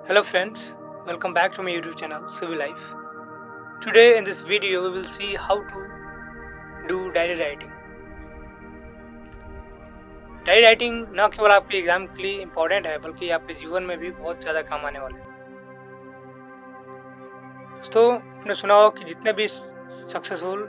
Hello friends, welcome back to my YouTube channel Civil Life. Today in this video we will see how to do diary writing. Diary writing न केवल आपके exam के लिए important है बल्कि आपके जीवन में भी बहुत ज़्यादा काम आने वाला है। दोस्तों आपने सुना हो कि जितने भी सक्सेसफुल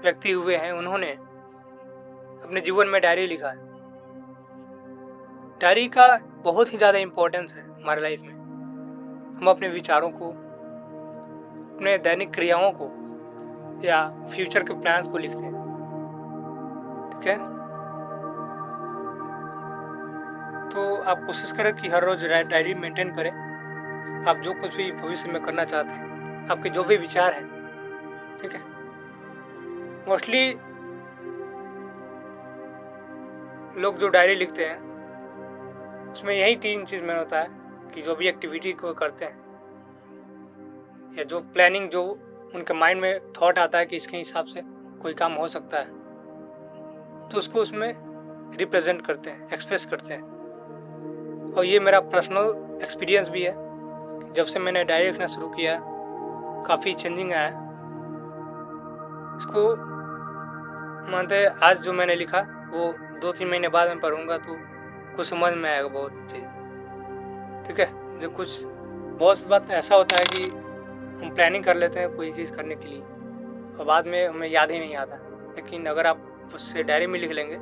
व्यक्ति हुए हैं उन्होंने अपने जीवन में डायरी लिखा है। डायरी का बहुत ही ज़्यादा इम्पोर्टेंस है हमारे लाइफ में। हम अपने विचारों को, अपने दैनिक क्रियाओं को या फ्यूचर के प्लान्स को लिखते हैं। ठीक है, तो आप कोशिश करें कि हर रोज डायरी मेंटेन करें। आप जो कुछ भी भविष्य में करना चाहते हैं, आपके जो भी विचार हैं, ठीक है। मोस्टली लोग जो डायरी लिखते हैं उसमें यही 3 चीज़ में होता है कि जो भी एक्टिविटी को करते हैं या जो प्लानिंग, जो उनके माइंड में थॉट आता है कि इसके हिसाब से कोई काम हो सकता है, तो उसको उसमें रिप्रेजेंट करते हैं, एक्सप्रेस करते हैं। और ये मेरा पर्सनल एक्सपीरियंस भी है। जब से मैंने डायरी लिखना शुरू किया काफ़ी चेंजिंग आया। इसको मानते आज जो मैंने लिखा वो 2-3 महीने बाद मैं पढ़ूंगा तो कुछ समझ में आएगा बहुत चीज़। ठीक है, जो कुछ बहुत बात ऐसा होता है कि हम प्लानिंग कर लेते हैं कोई चीज़ करने के लिए और बाद में हमें याद ही नहीं आता। लेकिन अगर आप उससे डायरी में लिख लेंगे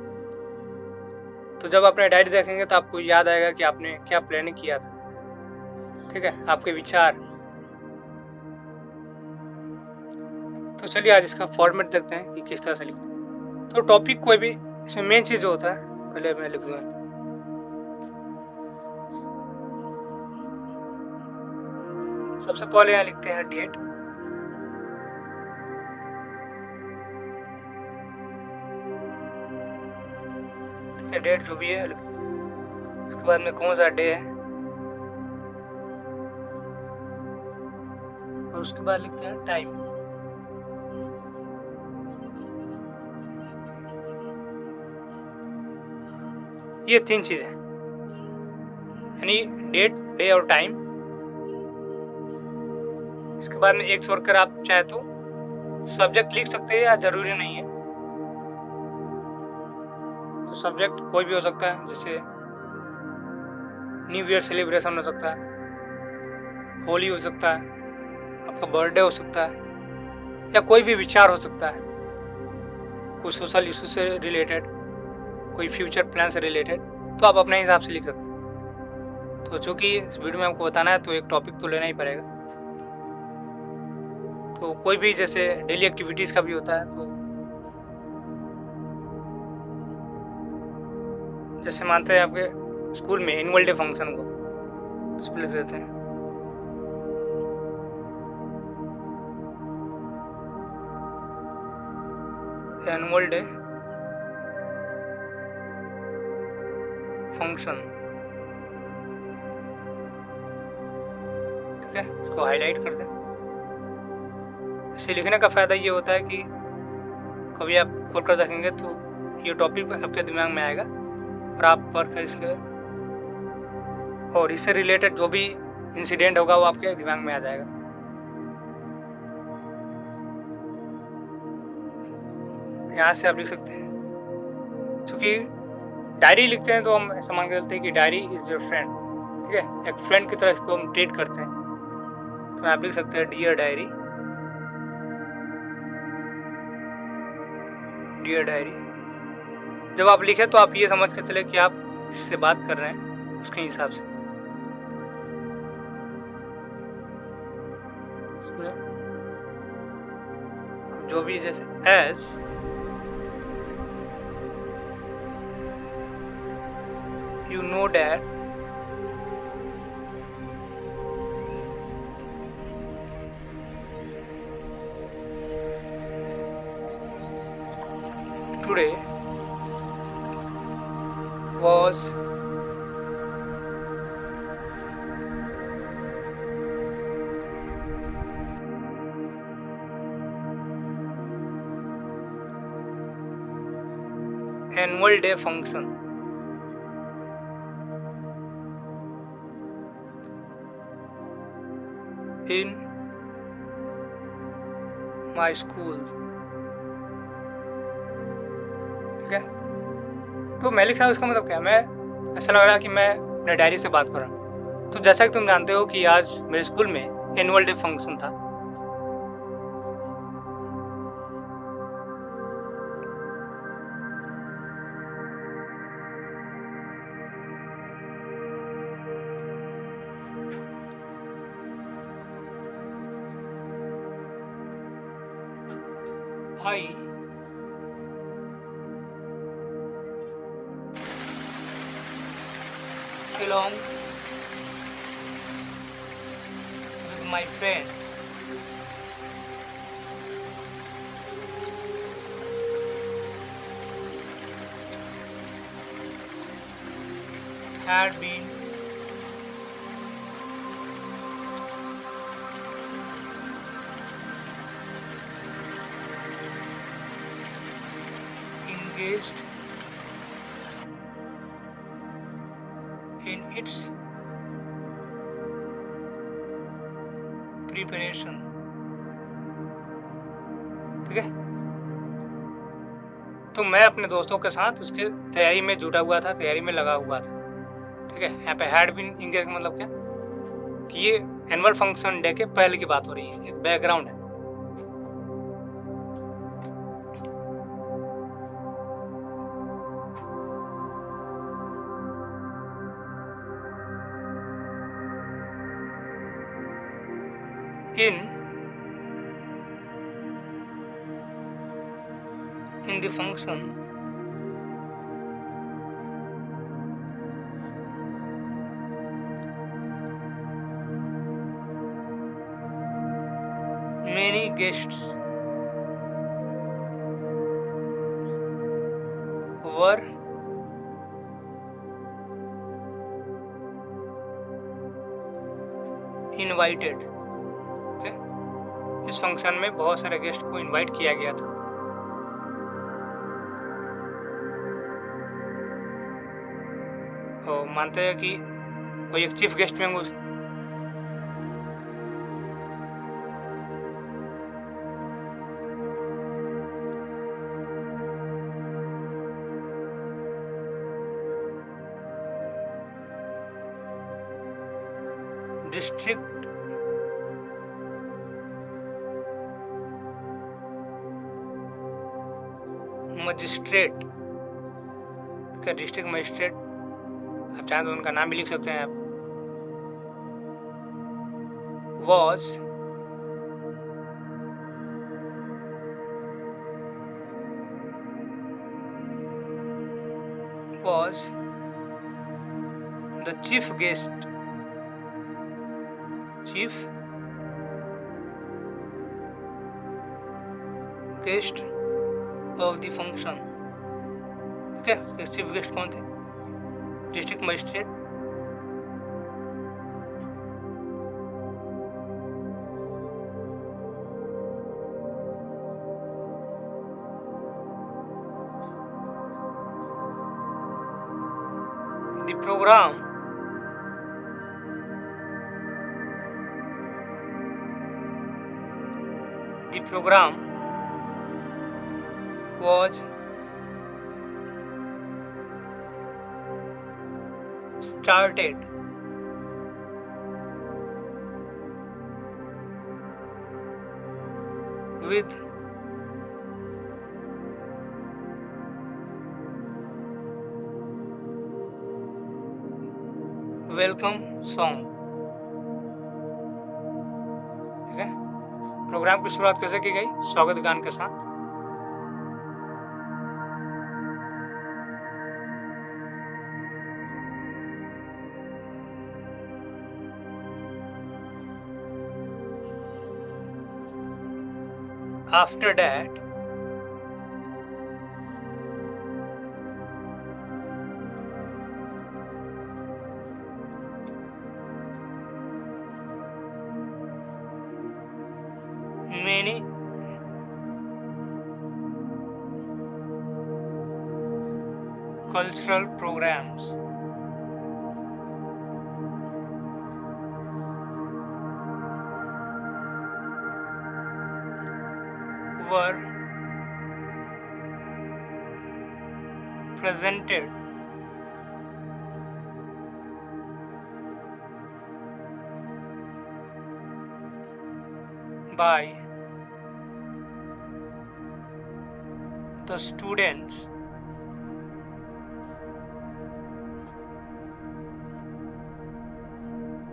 तो जब अपने डायरी देखेंगे तो आपको याद आएगा कि आपने क्या प्लानिंग किया था। ठीक है, आपके विचार। तो चलिए आज इसका फॉर्मेट देखते हैं कि किस तरह से लिखते हैं। तो टॉपिक कोई भी, इसमें मेन चीज़ जो होता है पहले मैं लिख दूँगा। सबसे पहले यहाँ लिखते हैं डेट। ठीक है, डेट जो भी है लिखते हैं। उसके बाद में कौन सा डे है और उसके बाद लिखते हैं टाइम। ये 3 चीज़ है, यानी डेट, डे और टाइम। इसके बाद में एक छोड़कर आप चाहे तो सब्जेक्ट लिख सकते हैं या जरूरी नहीं है। तो सब्जेक्ट कोई भी हो सकता है, जैसे न्यू ईयर सेलिब्रेशन हो सकता है, होली हो सकता है, आपका बर्थडे हो सकता है, या कोई भी विचार हो सकता है, कोई सोशल इशू से रिलेटेड, कोई फ्यूचर प्लान से रिलेटेड, तो आप अपने हिसाब से लिख सकते हैं। तो चूंकि इस वीडियो में आपको बताना है तो एक टॉपिक तो लेना ही पड़ेगा। तो कोई भी जैसे डेली एक्टिविटीज़ का भी होता है, तो जैसे मानते हैं आपके स्कूल में एनुअल डे फंक्शन को, उसको लिख देते हैं एनुअल डे फंक्शन। ठीक है, इसको हाईलाइट कर दें। इसे लिखने का फ़ायदा ये होता है कि कभी आप खोल कर देखेंगे तो ये टॉपिक आपके दिमाग में आएगा और आप पढ़ कर इसके और इससे रिलेटेड जो भी इंसिडेंट होगा वो आपके दिमाग में आ जाएगा। यहाँ से आप लिख सकते हैं, क्योंकि डायरी लिखते हैं तो हम ऐसा मान के चलते हैं कि डायरी इज योर फ्रेंड। ठीक है, एक फ्रेंड की तरह इसको हम ट्रीट करते हैं। तो आप लिख सकते हैं डियर डायरी, डियर डायरी। जब आप लिखे तो आप ये समझ के चले कि आप जिससे बात कर रहे हैं उसके हिसाब से। जो भी जैसे as you know that today was annual day function। In my school. ठीक है, तो मैं लिख रहा हूँ, इसका मतलब क्या है, मैं ऐसा लग रहा है कि मैं अपने डायरी से बात कर रहा हूँ। तो जैसा कि तुम जानते हो कि आज मेरे स्कूल में एनुअल डे फंक्शन था। I along with my friend had been engaged in its preparation। ठीक है, तो मैं अपने दोस्तों के साथ उसके तैयारी में जुटा हुआ था, तैयारी में लगा हुआ था। ठीक है, यहाँ पे हैड बीन इंगेज मतलब क्या कि ये एनुअल फंक्शन डे के पहले की बात हो रही है, एक बैकग्राउंड है। In the function, many guests were invited। okay? इस फंक्शन में बहुत सारे गेस्ट को इनवाइट किया गया था। तो मानते हैं कि कोई एक चीफ गेस्ट में उस डिस्ट्रिक्ट मजिस्ट्रेट का डिस्ट्रिक्ट मजिस्ट्रेट, आप चाहें तो उनका नाम भी लिख सकते हैं आप, was the chief guest of the function। ठीक है, चीफ गेस्ट कौन थे? District magistrate the program was started with welcome song. ठीक है, प्रोग्राम की शुरुआत कैसे की गई? स्वागत गान के साथ। After that, many cultural programs were presented by the students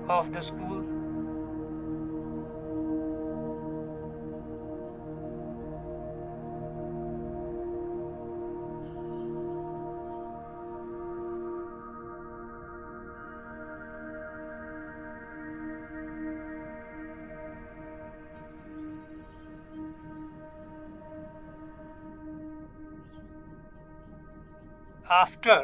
of the school after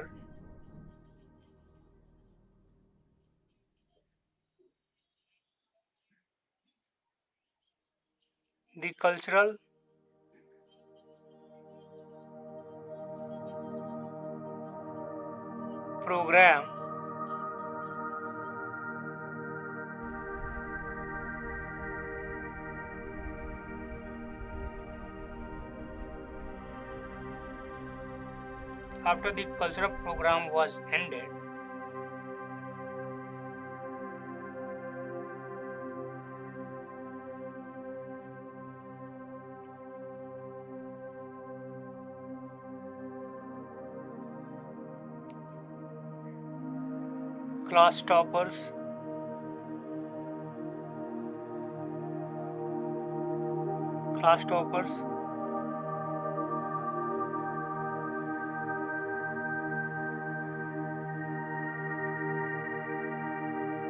the cultural program was ended, class toppers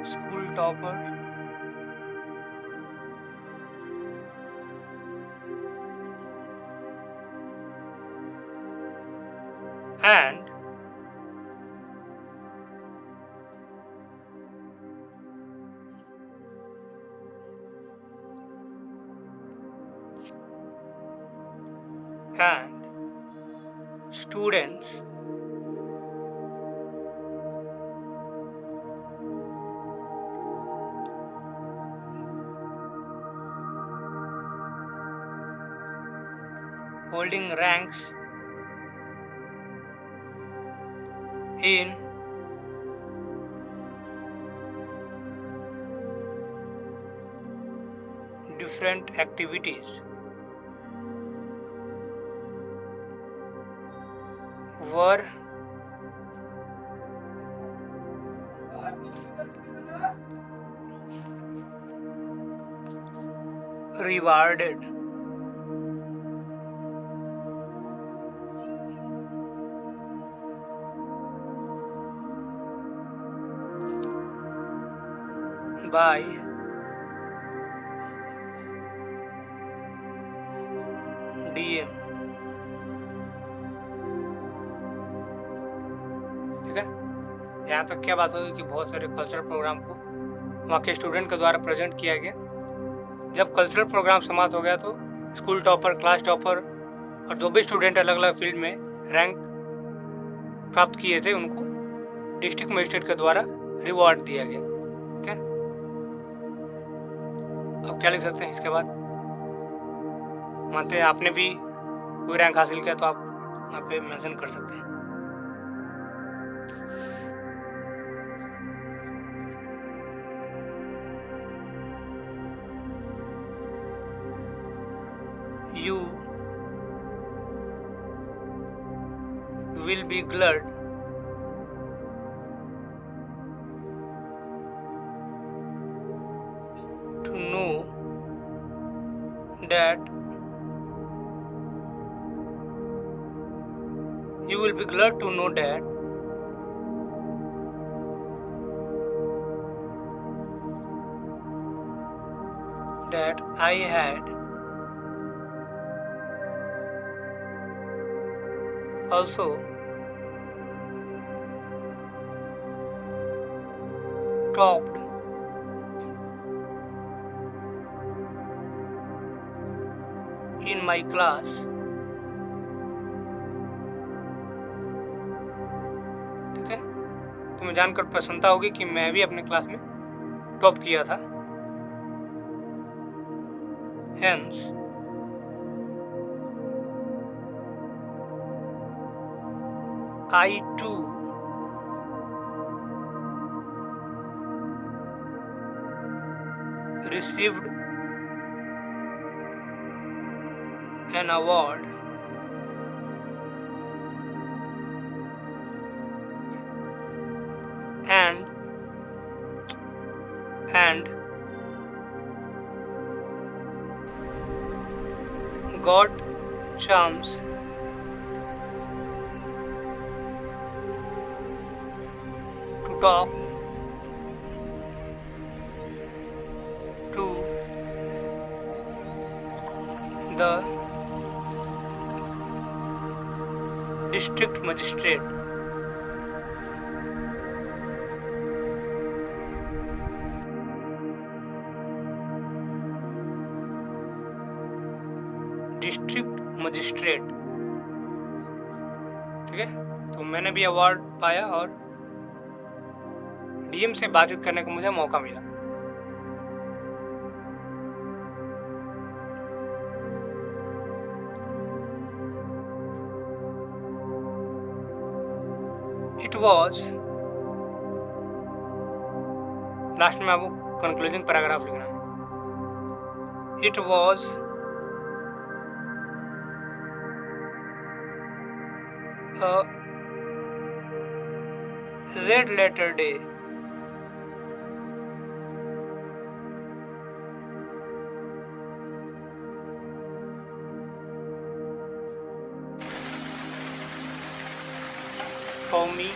school topper and students holding ranks in different activities were rewarded by DM। ठीक है, यहाँ तक क्या बात होगी कि बहुत सारे कल्चरल प्रोग्राम को वहाँ के स्टूडेंट के द्वारा प्रेजेंट किया गया। जब कल्चरल प्रोग्राम समाप्त हो गया तो स्कूल टॉपर, क्लास टॉपर और जो भी स्टूडेंट अलग अलग फील्ड में रैंक प्राप्त किए थे उनको डिस्ट्रिक्ट मजिस्ट्रेट के द्वारा रिवॉर्ड दिया गया। ठीक है, अब क्या लिख सकते हैं इसके बाद? मानते हैं आपने भी कोई रैंक हासिल किया तो आप यहाँ पे मेंशन कर सकते हैं। You will be glad to know that I had also topped in my class। ठीक है, तुम्हें जानकर प्रसन्नता होगी कि मैं भी अपने क्लास में टॉप किया था। Hence I too received an award and got chance to talk to the district magistrate. District magistrate, ठीक है। तो मैंने भी अवार्ड पाया और डीएम से बातचीत करने का मुझे मौका मिला। इट वॉज, लास्ट में आपको कंक्लूजन पैराग्राफ लिखना है। It was a red letter day for me.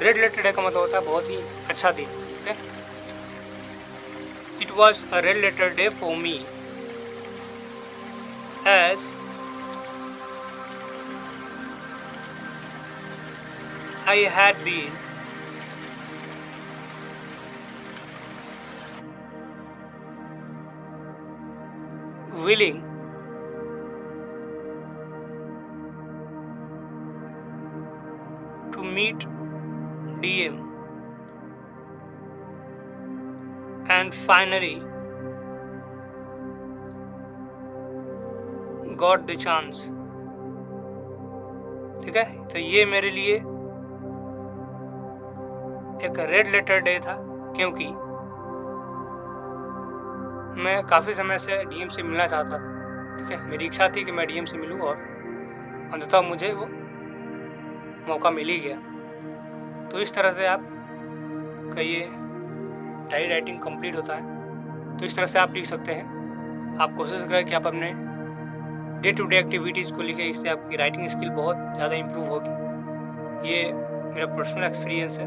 Red letter day का मतलब होता है बहुत ही अच्छा दिन, ठीक है। It was a red letter day for me as I had been willing to meet DM and finally got the chance, ठीक है। तो ये मेरे लिए एक रेड लेटर डे था, क्योंकि मैं काफ़ी समय से डीएम से मिलना चाहता था, ठीक है। मेरी इच्छा थी कि मैं डीएम से मिलूं और अंततः मुझे वो मौका मिल ही गया। तो इस तरह से आप का ये डायरी राइटिंग कंप्लीट होता है। तो इस तरह से आप लिख सकते हैं। आप कोशिश करें कि आप अपने डे टू डे एक्टिविटीज़ को लिखें, इससे आपकी राइटिंग स्किल बहुत ज़्यादा इम्प्रूव होगी। ये मेरा पर्सनल एक्सपीरियंस है,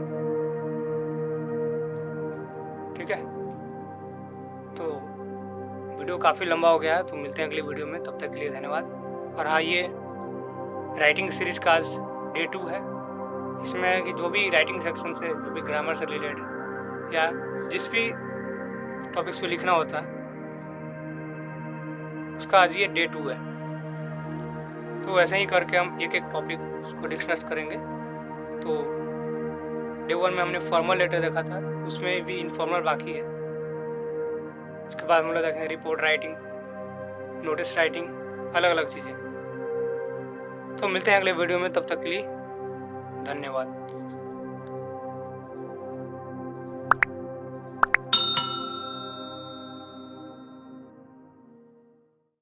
ठीक है। तो वीडियो काफ़ी लंबा हो गया है, तो मिलते हैं अगली वीडियो में। तब तक के लिए धन्यवाद। और हाँ, ये राइटिंग सीरीज का आज डे 2 है। इसमें कि जो भी राइटिंग सेक्शन से, जो भी ग्रामर से रिलेटेड या जिस भी टॉपिक्स पे लिखना होता है, उसका आज ये डे 2 है। तो ऐसे ही करके हम एक एक टॉपिक उसको डिस्कस करेंगे। तो डे 1 में हमने फॉर्मल लेटर देखा था, उसमें भी इनफॉर्मल बाकी है। उसके बाद हम लोग देखेंगे रिपोर्ट राइटिंग, नोटिस राइटिंग, अलग अलग चीज़ें। तो मिलते हैं अगले वीडियो में, तब तक के लिए धन्यवाद।